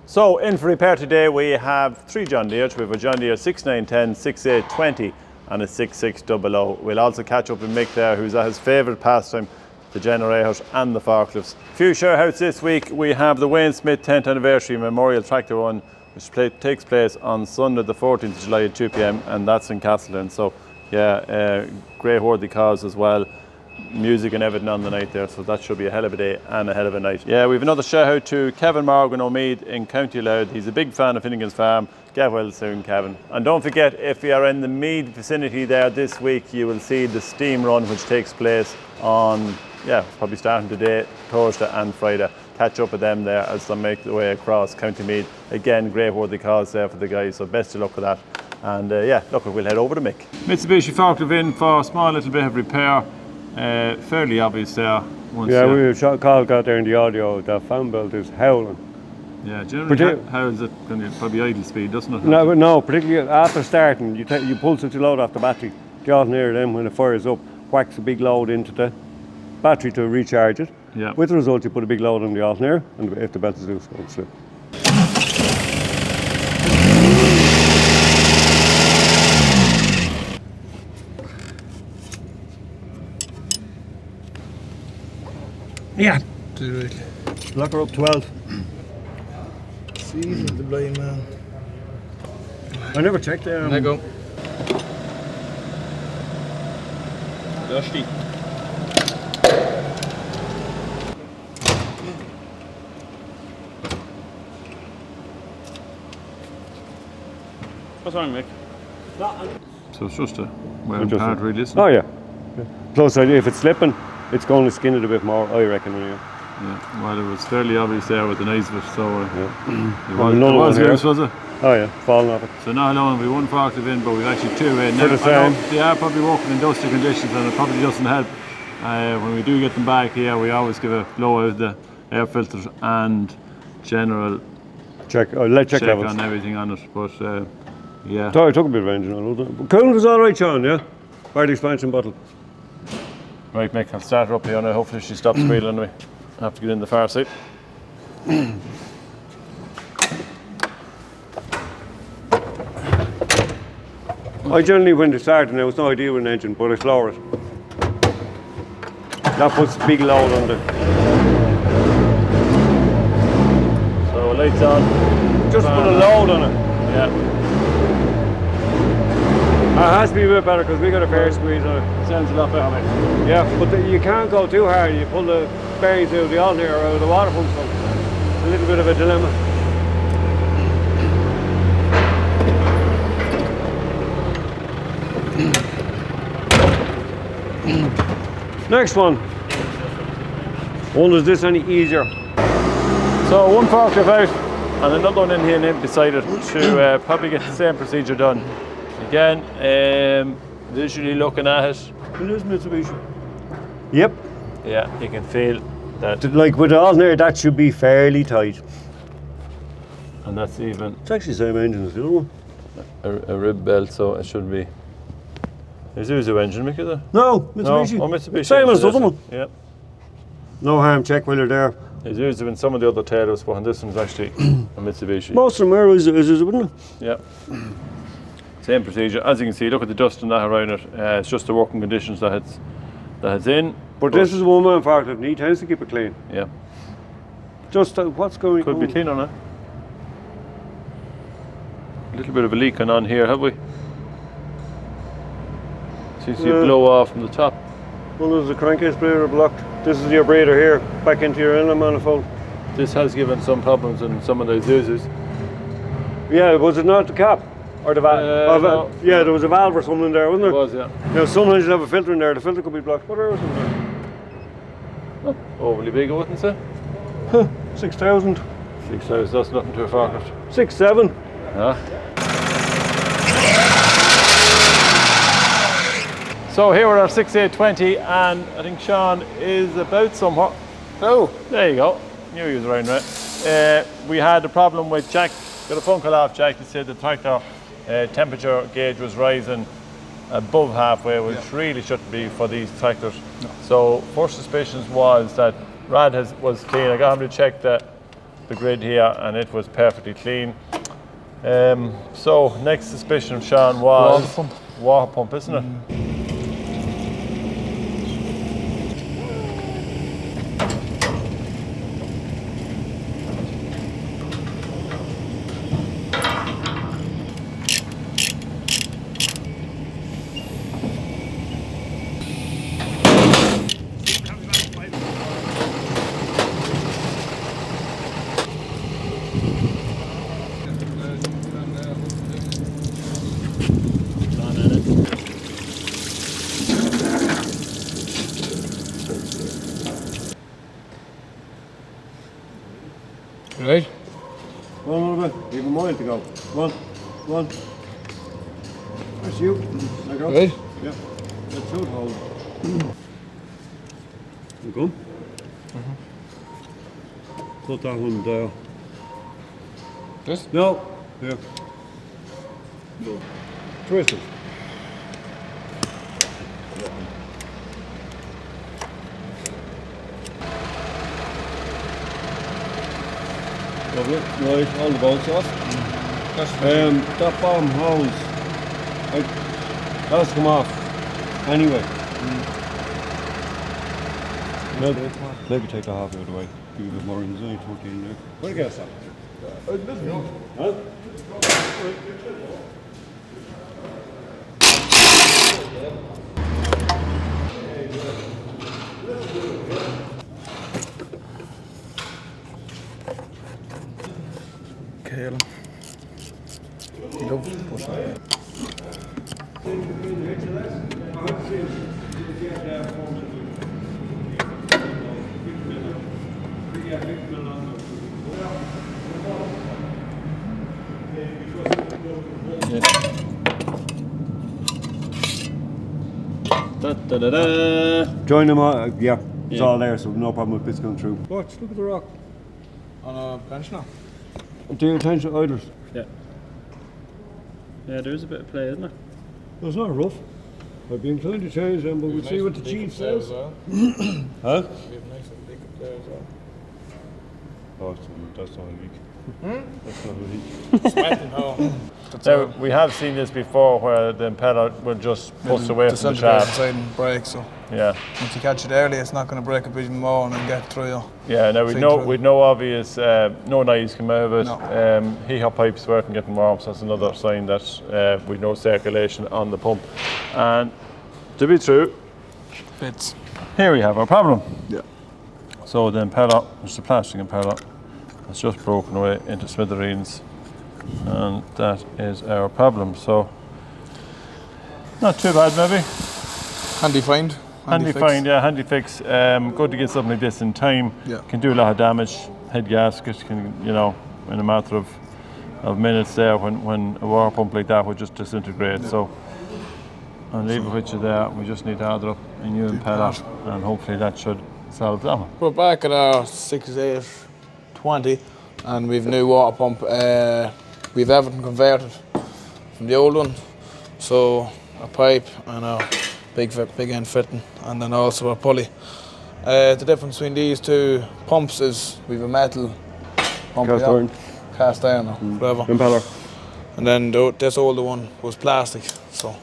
So in for repair today we have 3 John Deeres. We have a John Deere 6910, 6820 and a 6600. We'll also catch up with Mick there, who's at his favourite pastime, the generators and the forklifts. Few shout-outs this week. We have the Wayne Smith 10th anniversary Memorial Tractor Run, which takes place on Sunday the 14th of July at 2 p.m. and that's in Castleton. So yeah, great worthy cause as well. Music and everything on the night there, so that should be a hell of a day and a hell of a night. Yeah, we have another shout out to Kevin Morgan O'Mead in County Louth. He's a big fan of Finnegan's Farm. Get well soon, Kevin. And don't forget, if you are in the Mead vicinity there this week, you will see the steam run which takes place on, probably starting today, Thursday and Friday. Catch up with them there as they make their way across County Mead. Again, great worthy cause there for the guys, so best of luck with that. And look, we'll head over to Mick. Mitsubishi Forklift in for a small little bit of repair. Fairly obvious there. We have a call got there in the audio. The fan belt is howling. Yeah, generally howls it probably idle speed, doesn't it? No, particularly after starting, you pull such a load off the battery. The alternator then, when it fires up, whacks a big load into the battery to recharge it. Yeah. With the result, you put a big load on the alternator, and if the belt is loose, it'll slip. Yeah. Lock her up 12. See the blind man. I never checked there. There you go. Dusty. What's wrong, Mick? So it's just a wear and part, really, isn't it? Oh yeah. Plus, if it's slipping, it's going to skin it a bit more, I reckon. Yeah, well, it was fairly obvious there with the nice of it, so it was loose, was it? Oh yeah, falling off it. So not alone have we one forklift in, but we've actually 2 in. For the same. They are probably working in dusty conditions and it probably doesn't help. When we do get them back here, we always give a blow out the air filters and general check levels on everything on it, but yeah. So I took a bit of engine on it. Coolant is alright, Sean, yeah? By the expansion bottle. Right, Mick, I'll start her up here now. Hopefully she stops squealing anyway. I have to get in the far side. I generally, when they started, there was no idea with an engine, but I slower it. That puts big load on the... So lights on. Just put a load on it. Yeah. It has to be a bit better because we got a fair squeeze on it. Sounds a lot better. Yeah, but you can't go too hard. You pull the bearings out of the alternator or out of the water pump, so it's a little bit of a dilemma. Next one. Wonder is this any easier? So one forklift out and another one in here beside it to probably get the same procedure done. Again, visually looking at it. It is Mitsubishi. Yep. Yeah, you can feel that. Like with the alternator, that should be fairly tight. And that's even. It's actually the same engine as the other one. A rib belt, so it should be. Is Isuzu engine, Mick, is it? No, Mitsubishi. No, Mitsubishi. Same as the other one. Yep. No harm, check while you're there. Isuzu in some of the other tailors, but this one's actually a Mitsubishi. Most of them are Isuzu, wouldn't it? Yep. Same procedure. As you can see, look at the dust and that around it. It's just the working conditions that it's in. But this is a one-man forklift and he tends to keep it clean. Yeah. Just what's going on? Could be clean on it. A little bit of a leak on here, have we? Seems to blow off from the top. Well, there's a crankcase breather blocked. This is your breather here, back into your inlet manifold. This has given some problems in some of the Isuzus. Yeah, was it not the cap? Or the valve? No. Yeah, there was a valve or something in there, wasn't there? It was, yeah. Now, sometimes you have a filter in there, the filter could be blocked. What else is there? Not overly big, I wouldn't say. 6,000. 6,000, that's nothing to a forklift. 6,700. Yeah. So here we're at 6820 and I think Sean is about somewhat. Oh, there you go. Knew he was around right. We had a problem with Jack. Got a phone call off Jack. He said the tractor temperature gauge was rising above halfway, which really shouldn't be for these tractors. No. So first suspicions was that rad was clean. I got him to check the the grid here, and it was perfectly clean. So next suspicion, Sean, was water pump, isn't it? Right? One more bit. Even more to go. One. That's you. I go. Right? Yeah. That's should hold. You come? Put that one down. This? No. Yeah. No. Twist it. Lovely. Right, all the bolts off. That bottom hose, that's come off. Anyway. Maybe take the half out of the way. Give you a bit more inside, tuck in there. Where do you get that? Huh? Kale. You don't push that. Join them all, yeah, it's all there, so no problem with bits going through. Watch, look at the rock. On a bench now. Do your attention idlers. Yeah. Yeah, there is a bit of play, isn't there? No, it's not rough. I'd be inclined to change them, but we'll see what the chief says. Huh? We have nice and big up there as well. Oh, that's not a leak. That's not a leak. Sweating home. Now, we have seen this before where the impeller will just push away from the shaft. Inside and break, so Yeah. once you catch it early, it's not going to break a bit more and then get through you. Yeah, now we'd no obvious, no noise come out of it. No. Heat pipes weren't getting warm, so that's another sign that we've no circulation on the pump. And to be true, Bits. here we have our problem. Yeah. So the impeller, which is the plastic impeller, has just broken away into smithereens, and that is our problem. So not too bad, maybe. Handy find. Handy find, yeah, handy fix. Good to get something like this in time. Yeah. Can do a lot of damage. Head gasket can, in a matter of minutes there when a water pump like that would just disintegrate. Yeah. So I'll leave it with you there. We just need to order up a new impeller, and hopefully that should solve that one. We're back at our 6820 and we've new water pump. We've everything converted from the old one. So a pipe and a big end fitting, and then also a pulley. The difference between these two pumps is we've a metal pump, cast iron or whatever. Impeller. And then this older one was plastic. So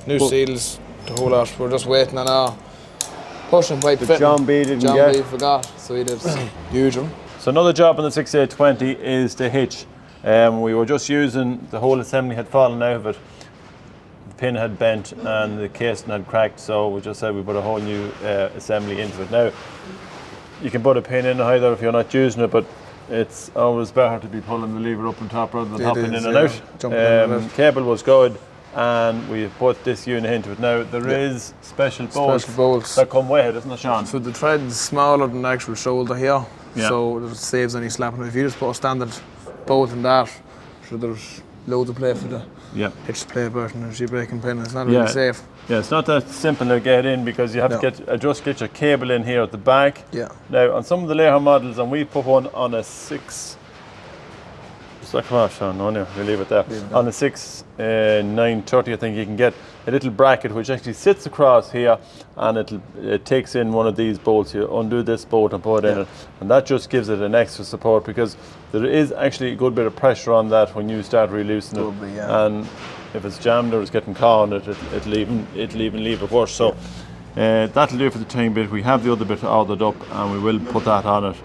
new seals, the whole lot. We're just waiting on our pushing pipe fitting. John B didn't John get. B forgot, so he did. Huge one. So another job on the 6820 is the hitch. We were just using, the whole assembly had fallen out of it. The pin had bent and the casing had cracked, so we just said we put a whole new assembly into it. Now, you can put a pin in either if you're not using it, but it's always better to be pulling the lever up on top rather than hopping in and out. Jumping in and out. Cable was good, and we put this unit into it. Now, there is special bolts that come with it, isn't there, Sean? So the thread's smaller than the actual shoulder here, Yeah. so it saves any slapping. If you just put a standard bolt in that, so there's loads of play for the Hitch play version and G-braking pin. It's not really safe. Yeah, it's not that simple to get in because you have to get your cable in here at the back. Yeah. Now, on some of the later models, and we put one on a 6 Just across, Sean, no, no, we'll leave it there. On the 930, I think you can get a little bracket which actually sits across here, and it takes in one of these bolts. You undo this bolt and put it in it, and that just gives it an extra support, because there is actually a good bit of pressure on that when you start releasing it. And if it's jammed or it's getting caught, it'll even leave it worse. So that'll do for the time bit. We have the other bit ordered up, and we will put that on it.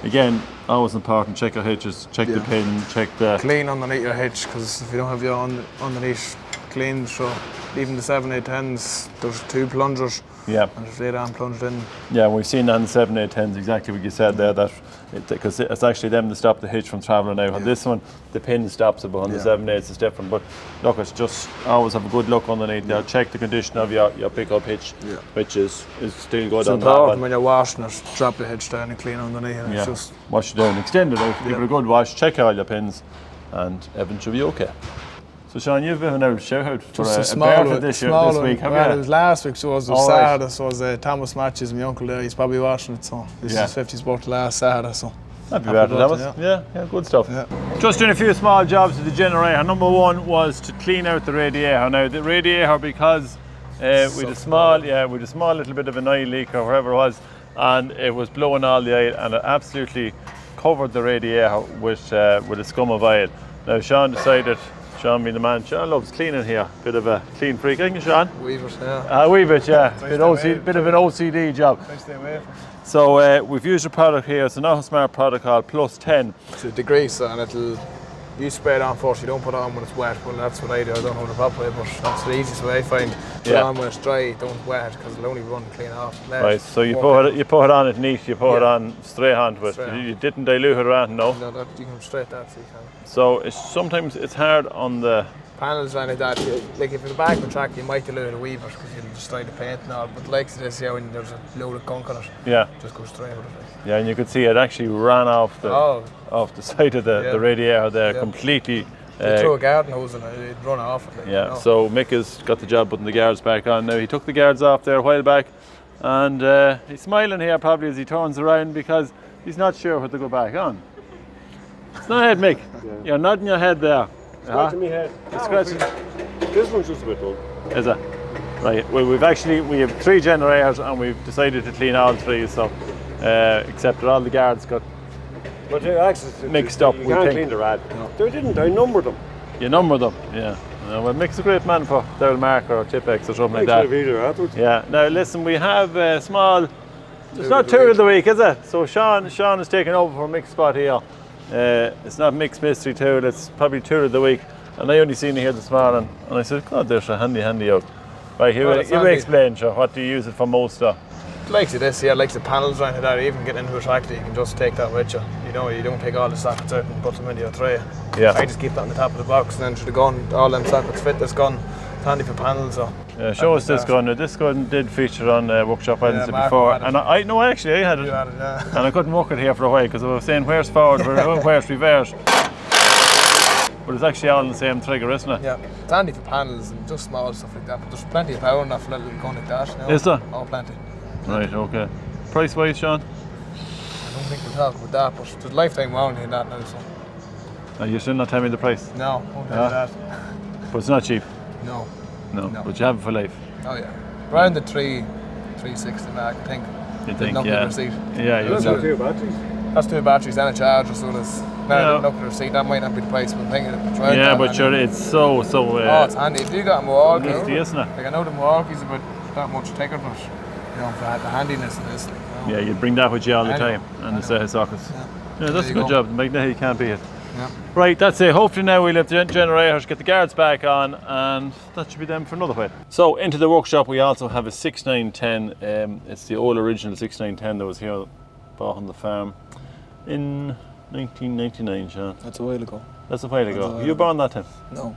Again, always important, check your hitches, check the pin, check the... Clean underneath your hitch, because if you don't have your underneath clean, so even the 7/810s, there's 2 plungers. Yeah. And it's later on plunged in. Yeah, we've seen on the 7/810s exactly what you said there, that because it's actually them that stop the hitch from travelling out. On this one, the pin stops it, but on the 7/8s it's different. But look, it's just always have a good look underneath there. Check the condition of your pickup hitch, which is still good. It's on important that one. when you're washing it, drop the hitch down and clean underneath. And it's just wash it down, extend it out, give it a good wash, check all your pins, and everything should be okay. So Sean, you've been out shout out for a small one this week, have you? It was last week, so it was Saturday, so it was Thomas Matches, my uncle there, he's probably watching it, so this is 50's birthday last Saturday, so. Happy birthday, Thomas. Yeah, good stuff. Yeah. Just doing a few small jobs with the generator. Number one was to clean out the radiator. Now the radiator, because with a small little bit of an oil leak or whatever it was, and it was blowing all the oil, and it absolutely covered the radiator with a scum of oil. Now Sean decided, Sean being the man, Sean loves cleaning here. Bit of a clean freak, I think, Sean? Weavers, yeah. A wee bit, yeah. Bit of an OCD job. Stay away from. So we've used a product here. It's an Auto Smart product called Plus 10. It's a degreaser, and you spray it on first. You don't put it on when it's wet. Well, that's what I do. I don't know the proper way, but that's the easiest way I find. Put it on when it's dry. Don't wet, because it'll only run clean off. Right. So you put it on it neat. You put it on straight onto it. You didn't dilute it around, no? No, you can straight that, so you can. So sometimes it's hard on the panels and like that. Like if it's a back of the track, you might dilute the weavers because you'll destroy the paint and all. But like this here, when there's a load of gunk on it, just go straight with it. Yeah, and you could see it actually ran off the side of the radiator there completely. You throw a garden hose and it'd run off it. Like, so Mick has got the job putting the guards back on. Now he took the guards off there a while back, and he's smiling here probably as he turns around because he's not sure what to go back on. It's not head, Mick. You're nodding your head there. Scratching my head. This one's just a bit dull. Is it? Right. Well, we have 3 generators and we've decided to clean all 3. So, except that all the guards got mixed up. You can't clean the rad. No. They didn't. I numbered them. You number them, yeah. Well, Mick's a great man for Dowell Marker or Tipex or something like that. Yeah. Now listen, we have small. It's not tool of the week, is it? So Sean is taking over for Mick's spot here. It's not Mick's mystery tool. It's probably tool of the week. And I only seen it here this morning, and I said, God, there's a handy out. Right, you explain, sure. What do you use it for most of? Like this here, like the panels around there, even getting into a tractor, you can just take that with you. You know, you don't take all the sockets out and put them into your tray. Yeah. I just keep that on the top of the box, and then to the gun, all them sockets fit this gun. It's handy for panels. So. Yeah, show us this gun. This gun did feature on Workshop Wednesday before, and I actually I had it. You had it, yeah. And I couldn't work it here for a while because I was saying where's forward, where's reverse. But it's actually all in the same trigger, isn't it? Yeah, it's handy for panels and just small stuff like that. But there's plenty of power enough for a little gun like that. You know? Is there? Oh, plenty. Right, okay. Price wise, Sean? I don't think we'll talk about that, but there's lifetime warranty in that now. So. You're still not telling me the price? No, won't tell you that. But it's not cheap? No. But you have it for life? Oh yeah. Around the 360 mark, I think. You think, yeah. Receipt. Yeah, that's 2 batteries. That's 2 batteries and a charger, so there's look at the receipt. That might not be the price, but I'm thinking but sure, it's so. It's handy. If you got a Milwaukee, isn't it? Like I know the Milwaukee's about that much thicker, but you know, for the handiness of this. Yeah, you bring that with you all the time, and the sockets. Yeah, that's a good job. The magnetic can't beat it. Yeah. Right, that's it. Hopefully now we'll have the generators, get the guards back on, and that should be them for another while. So into the workshop we also have a 6910. It's the old original 6910 that was here, bought on the farm in 1999, Sean. That's a while ago. That's a while ago. Were you born that time? No.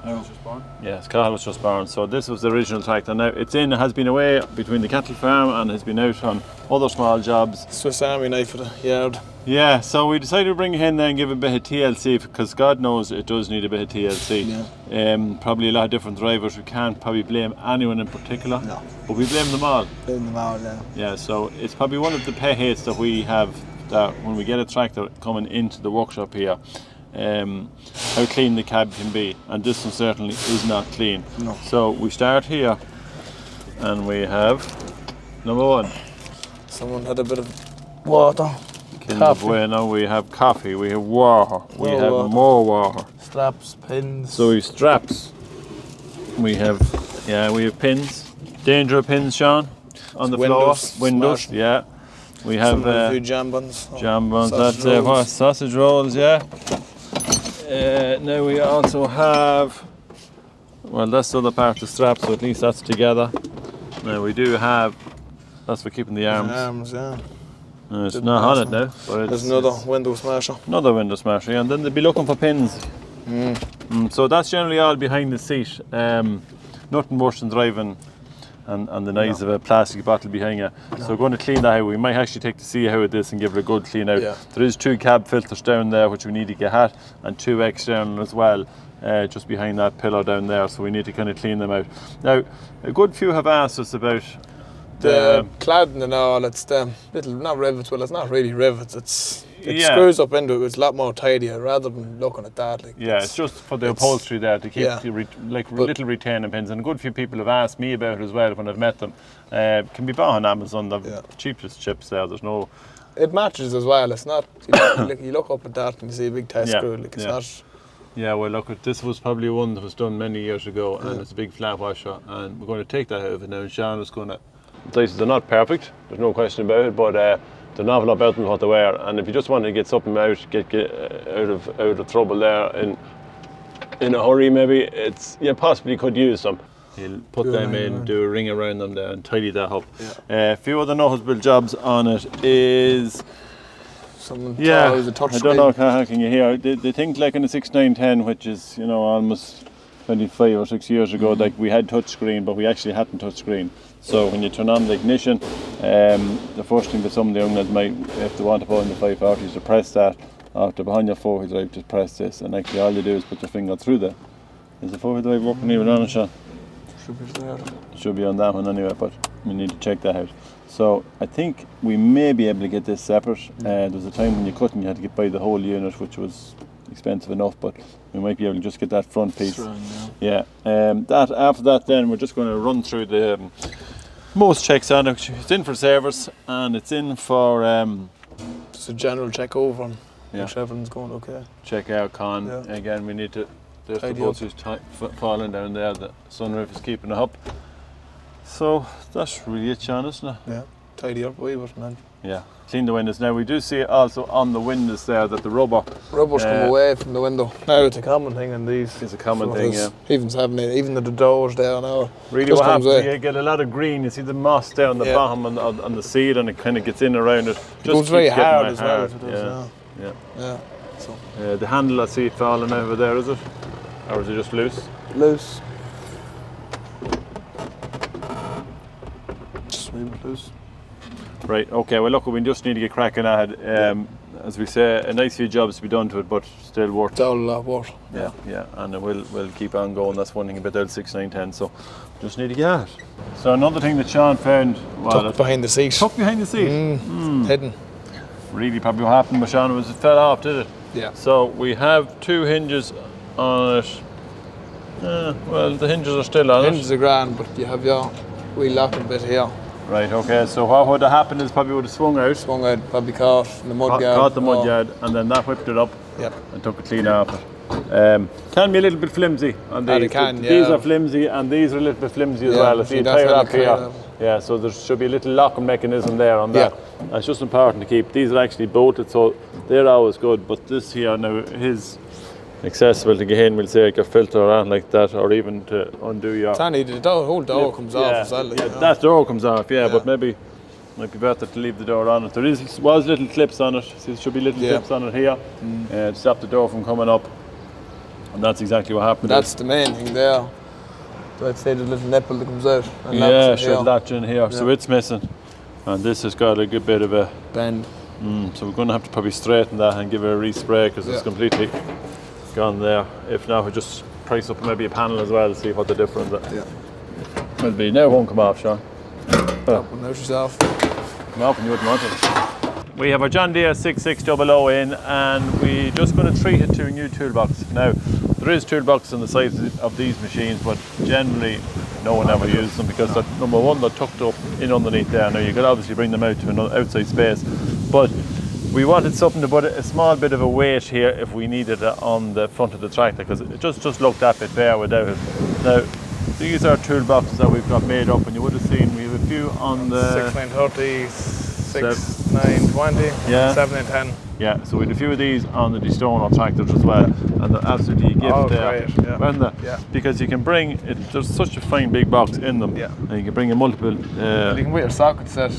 I was just born. Yes, Carl was just born. So this was the original tractor. Now it has been away between the cattle farm and has been out on other small jobs. Swiss Army knife for the yard. Yeah, so we decided to bring it in there and give it a bit of TLC because God knows it does need a bit of TLC. Yeah. Probably a lot of different drivers. We can't probably blame anyone in particular. No. But we blame them all. Yeah. Yeah, so it's probably one of the pet hates that we have, that when we get a tractor coming into the workshop here, how clean the cab can be, and this one certainly is not clean. No. So we start here, and we have number one. Someone had a bit of water. Coffee. Bueno, we have coffee, we have water, we More have water. more water. Straps, pins. So we have straps. We have pins. Danger of pins, Sean, on the windows, floor. Windows, smashing. yeah. We have a few jam buns. jam buns. Sausage That's rolls. what, sausage rolls, yeah. Now we also have. Well, that's the other part of the strap, so at least that's together. Now we do have. That's for keeping the arms. Arms, yeah. It's not on it now, but There's it's another window smasher. another window smasher, and then they'll be looking for pins. So that's generally all behind the seat. Nothing worse than driving and the noise of a plastic bottle behind you. So we're going to clean that out. We might actually take the seat out of this and give it a good clean out. Yeah. There is 2 cab filters down there which we need to get at, and 2 external as well, just behind that pillar down there. So we need to kind of clean them out. Now, a good few have asked us about The cladding and all, it's the little, not rivets, well, it's not really rivets, it Yeah. screws up into it, it's a lot more tidier rather than looking at that. Like, Yeah, it's just for the upholstery there to keep yeah. the little retaining pins, and a good few people have asked me about it as well when I've met them. Can be bought on Amazon, the cheapest chips there. There's no. It matches as well. It's not. You look up at that and you see a big test screw. Like it's not. Yeah, well, look, this was probably one that was done many years ago, and it's a big flat washer, and we're going to take that out of it now. And Sean is going to. They're not perfect. There's no question about it, but there's an awful lot better than what they were. And if you just want to get something out, get out of trouble there in a hurry, maybe you possibly could use them. You'll put them in, do a ring around them there, and tidy that up. Yeah. A few other noticeable jobs on it is. Someone Yeah, a touch I don't know how can you hear. They think like in a 6910, which is almost 25 or 6 years ago, like we had touch screen, but we actually hadn't touch screen. So when you turn on the ignition, the first thing that some of the young lads might, if they want to put in the 540, is to press that. After behind your 4-wheel drive, just press this, and actually all you do is put your finger through there. Is the 4-wheel drive working even on it, Sean? Should be there. It should be on that one anyway, but we need to check that out. So I think we may be able to get this separate. There was a time when you couldn't, you had to buy the whole unit, which was expensive enough, but we might be able to just get that front piece. Yeah. After that then we're just going to run through the most checks on it. It's in for service, and it's in for Just a general check over and Yeah. make sure everything's going okay. check out con. Yeah. Again, we need to, there's the Tidy bolts up. is falling down there, the sunroof is keeping it up. So that's really it, Sean, isn't it? Yeah. Tidy up a wee bit, man. Yeah. Clean the windows. Now we do see also on the windows there that the rubber Rubbers come away from the window. Now it's a common thing in these. is a common So thing, it is. yeah. Even's having it, even the doors there now. Really just what comes happens, away. you get a lot of green, you see the moss down the Yeah. bottom on the seat, and it kind of gets in around it. It goes very hard as well. hard. As it does, Yeah. yeah. So The handle I see falling over there, is it? Or is it just loose? loose. Just a wee bit loose. Right, okay, well look, we just need to get cracking at it. As we say, a nice few jobs to be done to it, but still worth It's all a lot worse. Yeah, and we'll keep on going. That's one thing about the 6910, so just need to get at it. So another thing that Sean found, Tucked behind the seat. tucked behind the seat. Hidden. Really probably what happened with Sean was it fell off, did it? Yeah. So we have 2 hinges on it. Well, the hinges are still on Hinges are grand, but you have your wee locking bit here. it. Right, okay, so what would have happened is probably would have swung out, Swung out, probably caught in the mud guard. caught the mud yard, and then that whipped it up Yep. and took it clean off it. Can be a little bit flimsy on these. They can, These yeah. are flimsy, and these are a little bit flimsy as Yeah, well. I see, see a that's tire how up they here. kind of- Yeah, so there should be a little locking mechanism there on that. Yeah. That's just important to keep. These are actually bolted, so they're always good, but this here now is accessible to get in, we'll say like a filter or anything like that, or even to undo your... Tanny, the whole door comes off as well. like, Yeah, you know. that door comes off, yeah, Yeah. but maybe might be better to leave the door on it. There was little clips on it. See, there should be little Yeah. clips on it here to stop the door from coming up, and that's exactly what happened. That's the main thing there. So I'd say the little nipple that comes out. And yeah, laps in should here. latch in here, so Yeah. it's missing, and this has got a good bit of a Bend. so we're going to have to probably straighten that and give it a respray because it's Yeah. completely gone there. If not, we'll just price up maybe a panel as well to see what the difference Yeah. will be. Now it won't come off, Sean. Well, now she's off. Come off and you wouldn't want it. we have our John Deere 6600 in, and we're just going to treat it to a new toolbox. Now, there is toolboxes on the sides of these machines, but generally no one ever uses them because they're, number one, they're tucked up in underneath there. Now you could obviously bring them out to an outside space, but we wanted something to put a small bit of a weight here if we needed it on the front of the tractor, because it just looked that bit bare without it. Now, these are toolboxes that we've got made up, and you would have seen we have a few on the 6930, 6920, Yeah. 7910. Yeah, so we had a few of these on the Destoner tractors as well, and they're absolutely a gift there. Great, yeah. Aren't they? Yeah. Because you can bring it, there's such a fine big box in them, Yeah. and you can bring a multiple. You can put your socket set.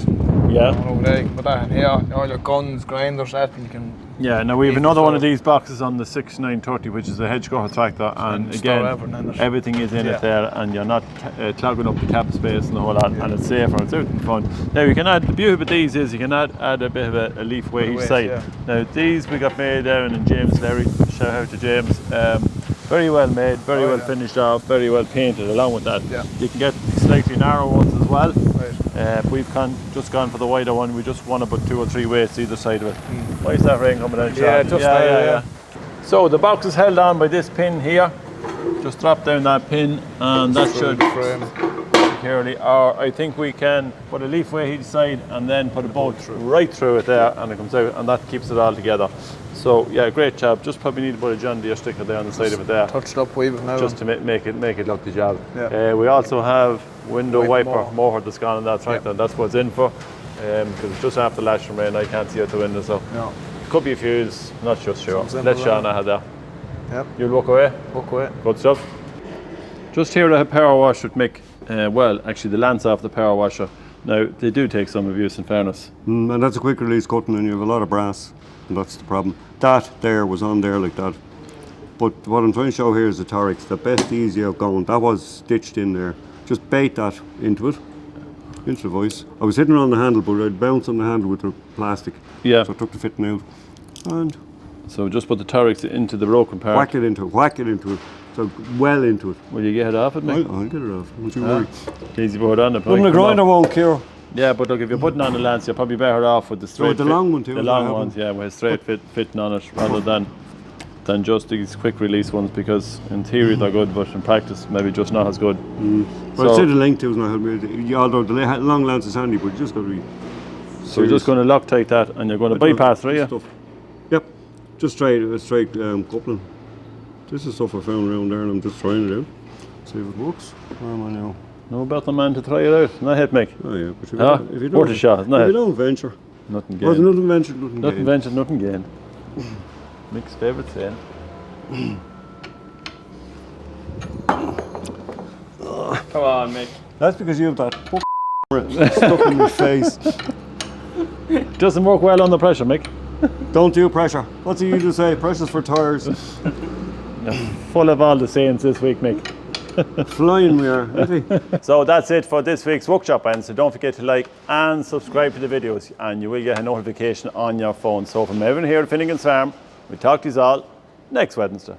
Yeah. Over there, you can put that in here. All your guns, grinders, that you can. Yeah, now we have Easy another one of store. these boxes on the 6930, which is a Hitch tractor, and store again, everything in it. everything is in Yeah. it there, and you're not clogging up the cab space and the whole lot, and it's safer, it's out in fun. Now you can add, the beauty with these is you can add a bit of a leaf weight each weight, side. yeah. Now these we got made down in James Larry, shout out to James. Very well made, very well finished off, very well painted along with that. Yeah. You can get slightly narrow ones as well. Right. We've just gone for the wider one. We just want to put 2 or 3 weights either side of it. Why is that rain coming down? Yeah, Sean? just there, yeah. So the box is held on by this pin here. Just drop down that pin, and that should Frame. securely. Or I think we can put a leaf weight each side and then put a bolt right through it there, and it comes out, and that keeps it all together. So yeah, great job. Just probably need to put a John Deere sticker there on the side of it there, Touch it up a wee bit now. just to make it look the job. Yeah. We also have window White wiper mower. mower that's gone on that tractor, and that's what it's in for. Because it's just after lashing rain, I can't see out the window, so No. could be a fuse, not just sure. Simple Let as Sean have that. Yep. You'll walk away. Walk away. Good stuff. Just here a power wash would make, well, actually the lance off the power washer. Now, they do take some abuse in fairness. And that's a quick release cutting, and you have a lot of brass, and that's the problem. That there was on there like that. But what I'm trying to show here is the Torx, the best easy outgoing. That was stitched in there. Just bait that into it, into the voice. I was hitting on the handle, but I'd bounce on the handle with the plastic. Yeah. So I took the fitting out, and So just put the Torx into the broken part. whack it into it. So well into it. Will you get it off it, mate? I'll get it off, don't you worry. Easy to put on it. But the grinder won't cure. Yeah, but look, if you're putting on the lance, you're probably better off with the straight the fit. long one too, The is long what ones, yeah, with a straight fitting on it rather than just these quick release ones, because in theory they're good, but in practice maybe just not as good. But I'd say the length too is not helping. Although the long lance is handy, but you just got to be. So you're just going to Loctite that, and you're going to bypass, right? Stuff. Yep, just straight coupling. This is stuff I found around there, and I'm just trying it out. See if it works. Where am I now? No better man to try it out. Not hit, Mick. Oh yeah, but if you Worth a shot, isn't if it? you don't venture, Nothing well, gained. nothing ventured, nothing Nothing gained. ventured, nothing gained. Mick's favourite saying. Come on, Mick. That's because you have that stuck in your face. Doesn't work well under pressure, Mick. Don't do pressure. What's it usually say? Pressure's for tires. Full of all the sayings this week, Mick. Flying we are, aren't we? So that's it for this week's workshop, and so don't forget to like and subscribe to the videos, and you will get a notification on your phone. So from everyone here at Finnegan's Farm, we talk to you all next Wednesday.